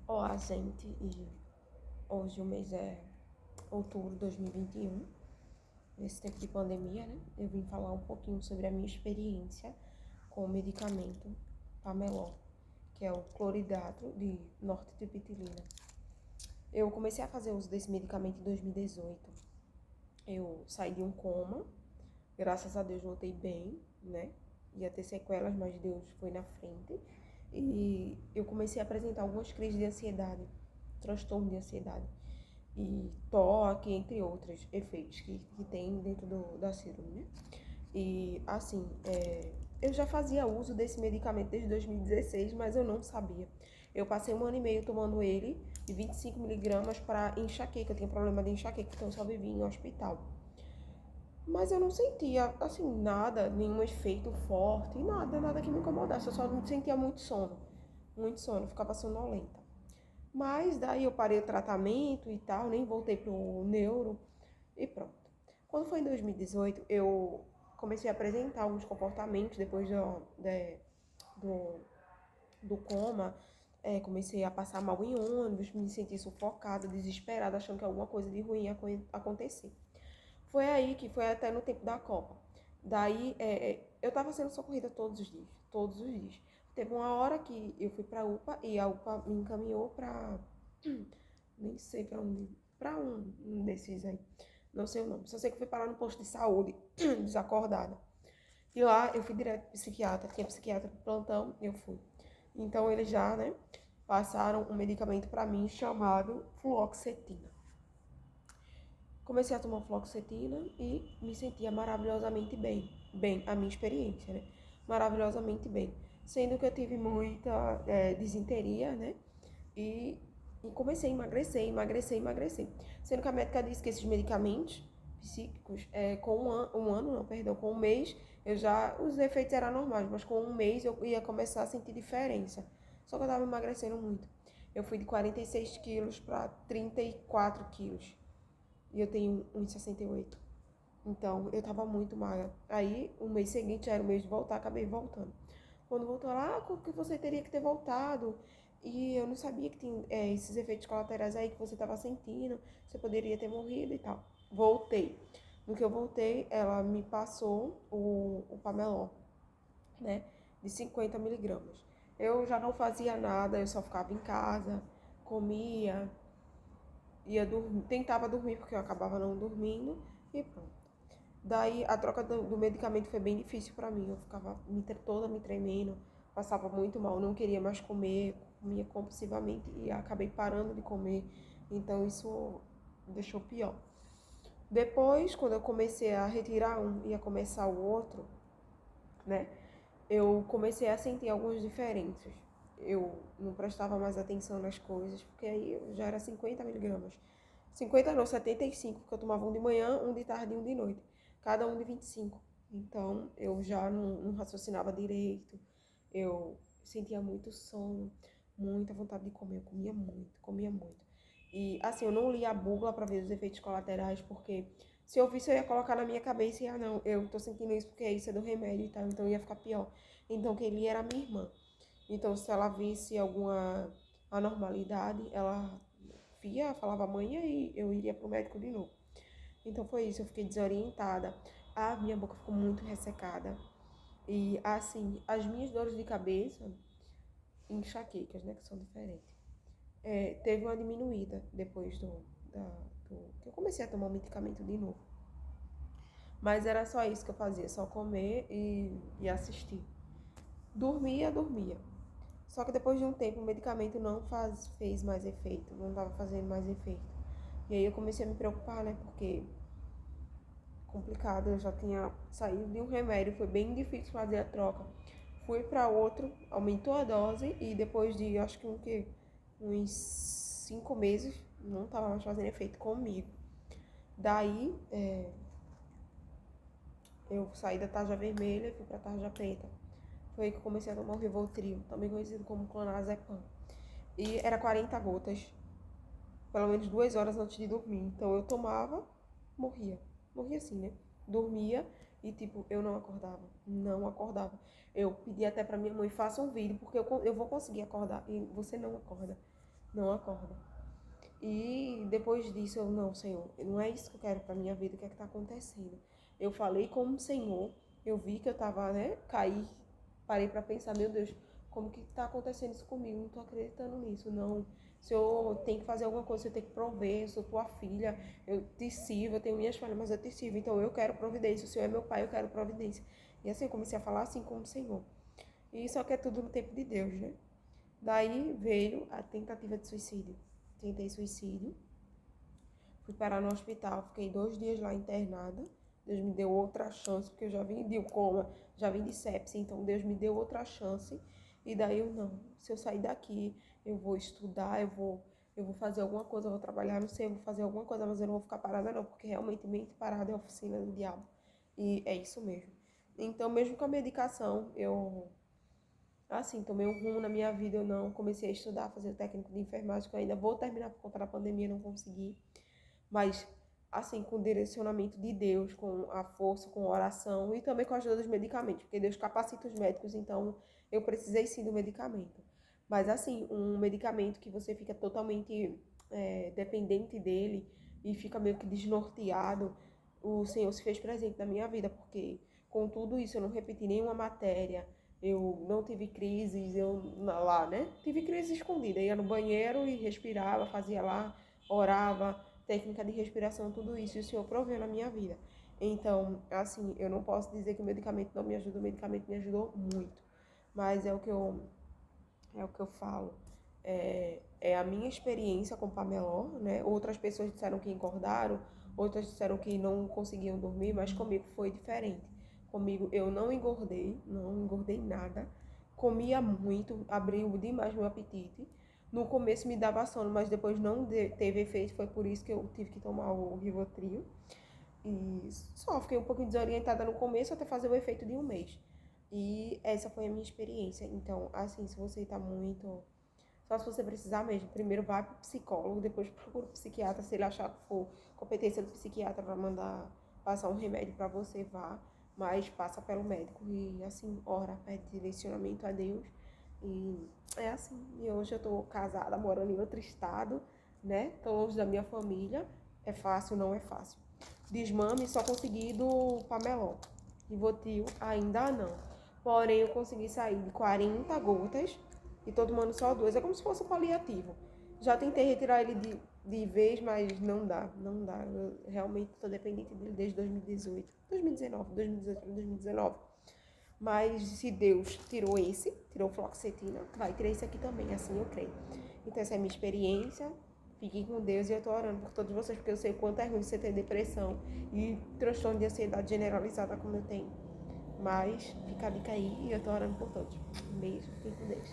Olá, gente, e hoje o mês é outubro de 2021, nesse tempo de pandemia, né? Eu vim falar um pouquinho sobre a minha experiência com o medicamento Pamelor, que é o cloridrato de nortriptilina. Eu comecei a fazer uso desse medicamento em 2018. Eu saí de um coma, graças a Deus voltei bem, né? Ia ter sequelas, mas Deus foi na frente. E eu comecei a apresentar algumas crises de ansiedade, transtorno de ansiedade e toque, entre outros efeitos que tem dentro da síndrome, né? E assim, eu já fazia uso desse medicamento desde 2016, mas eu não sabia. Eu passei 1 ano e meio tomando ele de 25 miligramas para enxaqueca. Eu tinha problema de enxaqueca, então eu só vivia em hospital. Mas eu não sentia, assim, nada, nenhum efeito forte, nada que me incomodasse. Eu só não sentia muito sono, ficava sonolenta. Mas daí eu parei o tratamento e tal, nem voltei pro neuro e pronto. Quando foi em 2018, eu comecei a apresentar alguns comportamentos depois do, do coma. Comecei a passar mal em ônibus, me senti sufocada, desesperada, achando que alguma coisa de ruim ia acontecer. Foi aí que foi até no tempo da Copa. Daí eu tava sendo socorrida todos os dias, todos os dias. Teve uma hora que eu fui pra UPA e a UPA me encaminhou pra. Nem sei pra onde. Pra um desses aí. Não sei o nome. Só sei que fui parar no posto de saúde, desacordada. E lá eu fui direto pro psiquiatra. Tinha psiquiatra pro plantão e eu fui. Então eles já, né, passaram um medicamento pra mim chamado fluoxetina. Comecei a tomar fluoxetina e me sentia maravilhosamente bem. Bem, a minha experiência, né? Maravilhosamente bem. Sendo que eu tive muita disenteria, né? E, e comecei a emagrecer. Sendo que a médica disse que esses medicamentos psíquicos, com um ano, não, perdão, com um mês, os efeitos eram normais, mas com um mês eu ia começar a sentir diferença. Só que eu tava emagrecendo muito. Eu fui de 46 quilos para 34 quilos. E eu tenho 1,68. Então, eu tava muito magra. Aí, o mês seguinte era o mês de voltar, acabei voltando. Quando voltou lá, que você teria que ter voltado. E eu não sabia que tinha esses efeitos colaterais aí que você tava sentindo. Você poderia ter morrido e tal. Voltei. No que eu voltei, ela me passou o Pamelon, né? De 50 miligramas. Eu já não fazia nada, eu só ficava em casa, comia, ia dormir, tentava dormir porque eu acabava não dormindo e pronto. Daí a troca do medicamento foi bem difícil pra mim, eu ficava toda me tremendo, passava muito mal, não queria mais comer, comia compulsivamente e acabei parando de comer, então isso deixou pior. Depois, quando eu comecei a retirar um e a começar o outro, né, eu comecei a sentir algumas diferenças. Eu não prestava mais atenção nas coisas, porque aí eu já era 50 miligramas. 50 não, 75, porque eu tomava um de manhã, um de tarde e um de noite. Cada um de 25. Então, eu já não raciocinava direito. Eu sentia muito sono, muita vontade de comer. Eu comia muito, comia muito. E, assim, eu não lia a búbula para ver os efeitos colaterais, porque se eu visse, eu ia colocar na minha cabeça e, não, eu tô sentindo isso porque isso é do remédio e tal, então ia ficar pior. Então, quem lia era a minha irmã. Então, se ela visse alguma anormalidade, ela via, falava amanhã e eu iria pro médico de novo. Então foi isso, eu fiquei desorientada. A minha boca ficou muito ressecada. E assim, as minhas dores de cabeça, enxaquecas, né, que são diferentes, teve uma diminuída depois que eu comecei a tomar o medicamento de novo. Mas era só isso que eu fazia, só comer e assistir. Dormia. Só que depois de um tempo o medicamento não fez mais efeito, não estava fazendo mais efeito. E aí eu comecei a me preocupar, né? Porque complicado, eu já tinha saído de um remédio, foi bem difícil fazer a troca. Fui para outro, aumentou a dose e depois de acho que uns 5 meses não estava mais fazendo efeito comigo. Daí eu saí da tarja vermelha e fui para tarja preta. Foi aí que eu comecei a tomar o Rivotril, também conhecido como clonazepam. E era 40 gotas, pelo menos 2 horas antes de dormir. Então eu tomava, morria. Morria assim, né? Dormia e, tipo, eu não acordava. Não acordava. Eu pedi até pra minha mãe, faça um vídeo, porque eu vou conseguir acordar. E você não acorda. não acorda. E depois disso eu, não, Senhor, não é isso que eu quero pra minha vida, o que é que tá acontecendo? Eu falei com o Senhor, eu vi que eu tava, né, caí, parei pra pensar, meu Deus, como que tá acontecendo isso comigo? Não tô acreditando nisso, não. Senhor, tem que fazer alguma coisa, eu tenho que prover, eu sou tua filha, eu te sirvo, eu tenho minhas falhas, mas eu te sirvo, então eu quero providência, o Senhor é meu pai, eu quero providência. E assim, eu comecei a falar assim com o Senhor. E só que é tudo no tempo de Deus, né? Daí veio a tentativa de suicídio. Tentei suicídio, fui parar no hospital, fiquei 2 dias lá internada. Deus me deu outra chance, porque eu já vim de um coma, já vim de sepse, então Deus me deu outra chance. E daí eu, não, se eu sair daqui, eu vou estudar, eu vou fazer alguma coisa, eu vou trabalhar, não sei, eu vou fazer alguma coisa, mas eu não vou ficar parada não, porque realmente mente parada é a oficina do diabo. E é isso mesmo. Então, mesmo com a medicação, eu, assim, tomei um rumo na minha vida, eu não comecei a estudar, fazer o técnico de enfermagem, que eu ainda vou terminar por conta da pandemia, não consegui. Mas, assim, com o direcionamento de Deus, com a força, com a oração e também com a ajuda dos medicamentos, porque Deus capacita os médicos, então eu precisei sim do medicamento. Mas, assim, um medicamento que você fica totalmente dependente dele e fica meio que desnorteado, o Senhor se fez presente na minha vida, porque com tudo isso eu não repeti nenhuma matéria, eu não tive crises, eu lá, né? Tive crise escondida, ia no banheiro e respirava, fazia lá, orava, técnica de respiração, tudo isso, e o Senhor proveu na minha vida. Então, assim, eu não posso dizer que o medicamento não me ajuda, o medicamento me ajudou muito. Mas é o que eu falo. É a minha experiência com Pameló, né? Outras pessoas disseram que engordaram, outras disseram que não conseguiam dormir, mas comigo foi diferente. Comigo eu não engordei nada. Comia muito, abriu demais meu apetite. No começo me dava sono, mas depois não teve efeito, foi por isso que eu tive que tomar o Rivotril. E só fiquei um pouquinho desorientada no começo até fazer o efeito de um mês. E essa foi a minha experiência. Então, assim, se você tá muito. Só se você precisar mesmo. Primeiro vai pro psicólogo, depois procura o psiquiatra. Se ele achar que for competência do psiquiatra para mandar passar um remédio para você, vá. Mas passa pelo médico e, assim, ora, pede direcionamento a Deus. E é assim. E hoje eu tô casada, morando em outro estado, né? Tô longe da minha família. É fácil? Não é fácil. Desmame só consegui do Pamelon. Rivotril ainda não. Porém, eu consegui sair de 40 gotas e tô tomando só 2. É como se fosse um paliativo. Já tentei retirar ele de vez, mas não dá, não dá. Eu realmente tô dependente dele desde 2018. 2019, 2018 para 2019. Mas se Deus tirou fluoxetina, vai tirar esse aqui também, assim eu creio. Então essa é a minha experiência. Fiquem com Deus e eu tô orando por todos vocês, porque eu sei o quanto é ruim você ter depressão e transtorno de ansiedade generalizada como eu tenho. Mas fica a dica aí e eu tô orando por todos. Um beijo, fiquem com Deus.